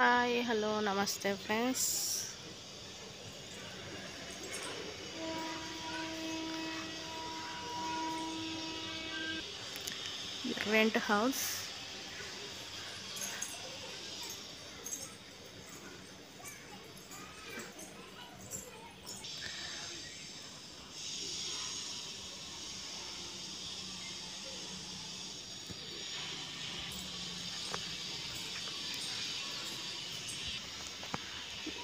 Hi hello నమస్తే friends. Rent house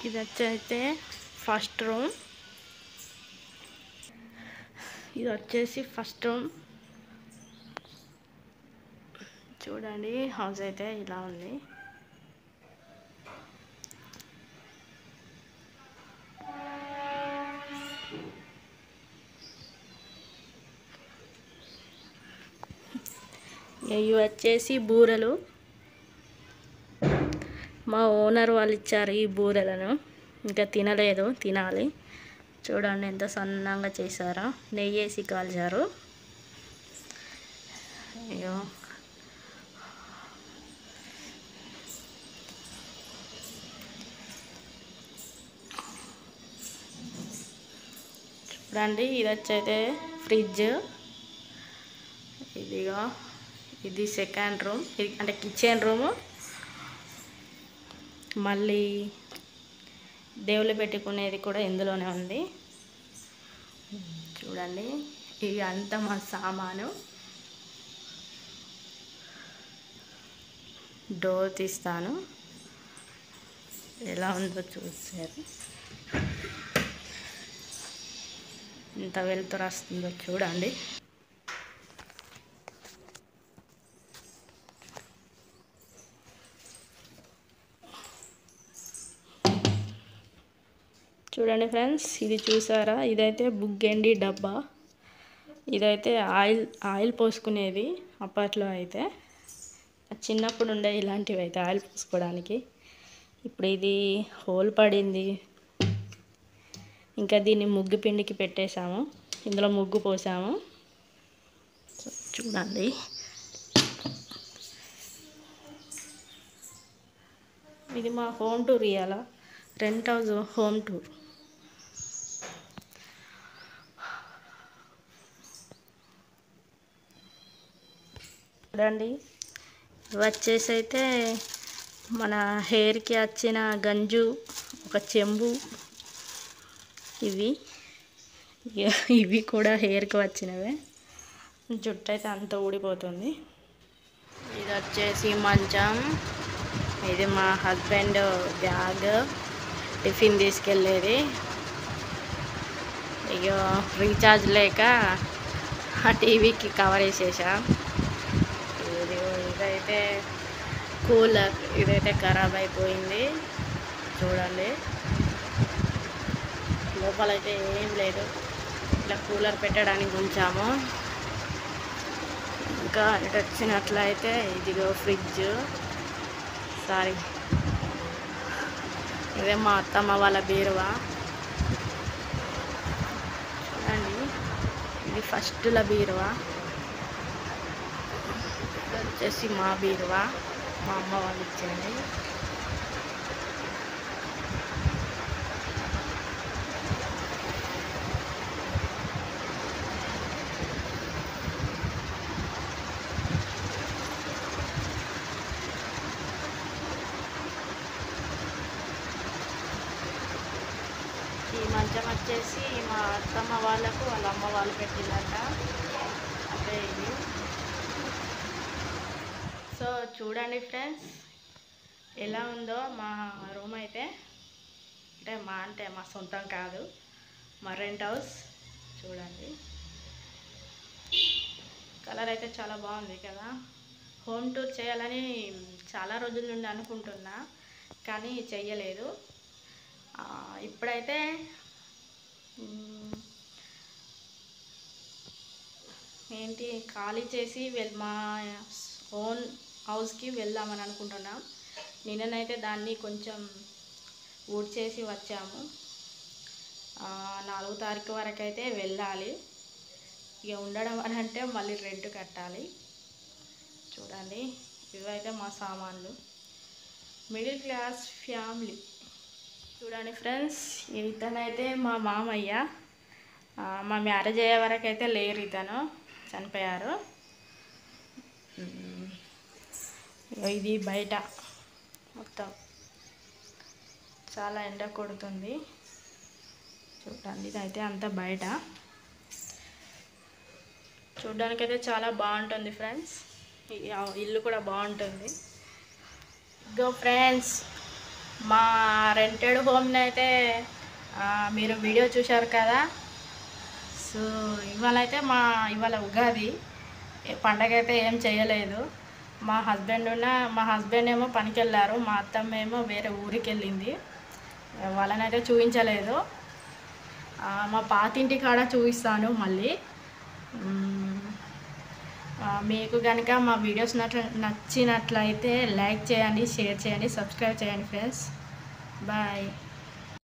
ఇది వచ్చైతే first room. ఇది వచ్చేసి ఫస్ట్ రూమ్. చూడండి హౌస్ అయితే ఇలా ఉంది. ఇవి వచ్చేసి బూరెలు. మా ఓనర్ వాళ్ళు ఇచ్చారు ఈ బూరెలను. ఇంకా తినలేదు, తినాలి. చూడండి ఎంత సన్నంగా చేశారో, నెయ్యి వేసి కాల్చారు. అయ్యో చూడండి, ఇది వచ్చైతే ఫ్రిడ్జ్. ఇదిగా ఇది సెకండ్ రూమ్, ఇది అంటే కిచెన్ రూము. మళ్ళీ దేవుళ్ళు పెట్టుకునేది కూడా ఇందులోనే ఉంది. చూడండి, ఇది అంతా మా సామాను. డోర్ తీస్తాను, ఎలా ఉందో చూసారు. ఎంత వెలుతురు వస్తుందో చూడండి. చూడండి ఫ్రెండ్స్, ఇది చూసారా, ఇదైతే బుగ్గెండి డబ్బా. ఇదైతే ఆయిల్ పోసుకునేది. అప్పట్లో అయితే చిన్నప్పుడు ఉండే ఇలాంటివి అయితే ఆయిల్ పోసుకోవడానికి. ఇప్పుడు ఇది హోల్ పడింది. ఇంకా దీన్ని ముగ్గు పిండికి పెట్టేశాము. ఇందులో ముగ్గు పోసాము. చూడండి, ఇది మా హోమ్ టూర్. ఇవాళ రెంట్ హౌస్ హోమ్ టూర్. చూడండి, ఇవి వచ్చేసి అయితే మన హెయిర్కి వచ్చిన గంజు, ఒక చెంబు. ఇవి కూడా హెయిర్కి వచ్చినవే. జుట్టు అయితే అంత ఊడిపోతుంది. ఇది వచ్చేసి మంచం. ఇది మా హస్బెండ్ బ్యాగ్, టిఫిన్ తీసుకెళ్ళేది. ఇక రీఛార్జ్ లేక ఆ టీవీకి కవర్ వేసేసా. ఇదైతే కూలర్, ఇదైతే ఖరాబ్ అయిపోయింది. చూడండి, లోపలైతే ఏం లేదు. ఇట్లా కూలర్ పెట్టడానికి ఉంచాము. ఇంకా ఇటు వచ్చినట్లయితే ఇదిగో ఫ్రిడ్జ్. సారీ, ఇదే మా అత్తమ్మ వాళ్ళ బీరువా. చూడండి, ఇది ఫస్ట్లో బీరువా. ఇది వచ్చేసి మా బీరువా, మా అమ్మ వాళ్ళు ఇచ్చింది. ఈ మంచం వచ్చేసి మా అత్తమ్మ వాళ్ళకు వాళ్ళ అమ్మ వాళ్ళు పెట్టిందంట. అంటే ఇది. సో చూడండి ఫ్రెండ్స్, ఎలా ఉందో మా రూమ్ అయితే. అంటే మా సొంతం కాదు, మా రెంట్ హౌస్. చూడండి, కలర్ అయితే చాలా బాగుంది కదా. హోమ్ టూర్ చేయాలని చాలా రోజుల నుండి అనుకుంటున్నా, కానీ చెయ్యలేదు. ఇప్పుడైతే ఏంటి ఖాళీ చేసి మా ఓన్ హౌస్కి వెళ్దామని అనుకుంటున్నాం. నిన్ననైతే దాన్ని కొంచెం ఊడ్చేసి వచ్చాము. 4వ తారీఖు వరకు అయితే వెళ్ళాలి. ఇక ఉండడం అని అంటే మళ్ళీ రెంట్ కట్టాలి. చూడండి, ఇవైతే మా సామాన్లు. Middle class family. చూడండి ఫ్రెండ్స్, ఇతనైతే మా మామయ్య. మా మ్యారేజ్ అయ్యే వరకు అయితే లేరు, ఇతను చనిపోయారు. ఇది బయట మొత్తం చాలా ఎండ కొడుతుంది. చూడండి, ఇదైతే అంతా బయట. చూడ్డానికైతే చాలా బాగుంటుంది ఫ్రెండ్స్. ఇల్లు కూడా బాగుంటుంది. ఇగో ఫ్రెండ్స్, మా రెంటెడ్ హోమ్ని అయితే మీరు వీడియో చూశారు కదా. సో ఇవాళ ఉగాది పండగ అయితే ఏం చేయలేదు. మా హస్బెండ్ ఏమో పనికి వెళ్ళారు, మా అత్తమ్మ ఏమో వేరే ఊరికి వెళ్ళింది. వాళ్ళనైతే చూపించలేదు. మా పాతింటి కాడ చూపిస్తాను మళ్ళీ. మీకు కనుక మా వీడియోస్ నచ్చినట్లయితే లైక్ చేయండి, షేర్ చేయండి, సబ్స్క్రైబ్ చేయండి ఫ్రెండ్స్. బాయ్.